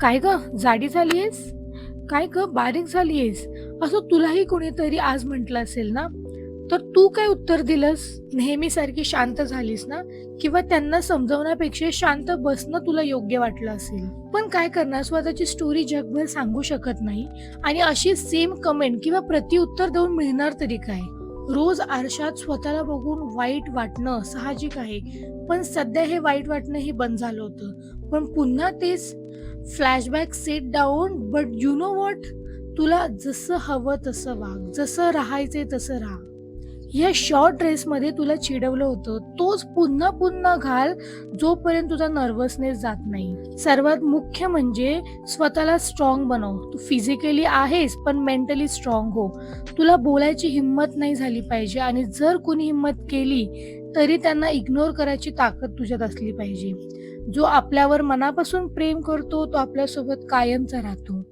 काय ग जाडी झालीयस? काय ग बारीक झालीयस? असं तुलाही कोणीतरी आज म्हटलं असेल ना? तर तू काय उत्तर दिलंस? नेहमीसारखी शांत झालीस ना? किंवा त्यांना समजवण्यापेक्षा शांत बसणं तुला योग्य वाटलं असेल. पण काय करणार, स्वतःची स्टोरी जगभर सांगू शकत नाही आणि अशी सेम कमेंट किंवा प्रत्युत्तर देऊन मिळणार तरी काय? रोज आरशात स्वतःला बघून वाईट वाटणं साहजिक आहे. पण सध्या हे वाईट वाटणं हे बंद झालं होतं. पण पुन्हा तेच flashback set down but you know what? तुला जसं हवं तसं वाग, जसं राहायचंय तसं राहा. या शॉर्ट ड्रेसमध्ये तुला चिडवलं होतं, तोच पुन्हा पुन्हा घाल जोपर्यंत तुझा नर्वसनेस जात नाही. सर्वात मुख्य म्हणजे स्वतःला स्ट्रॉंग बनव. तू फिजिकली आहेस पण मेंटली स्ट्रॉंग हो. तुला बोलायची हिंमत नाही झाली पाहिजे आणि जर कोणी हिंमत केली तरी त्यांना इग्नोर करायची ताकद तुझ्यात असली पाहिजे. जो आपल्यावर मनापासून प्रेम करतो तो आपल्यासोबत कायमचा राहतो.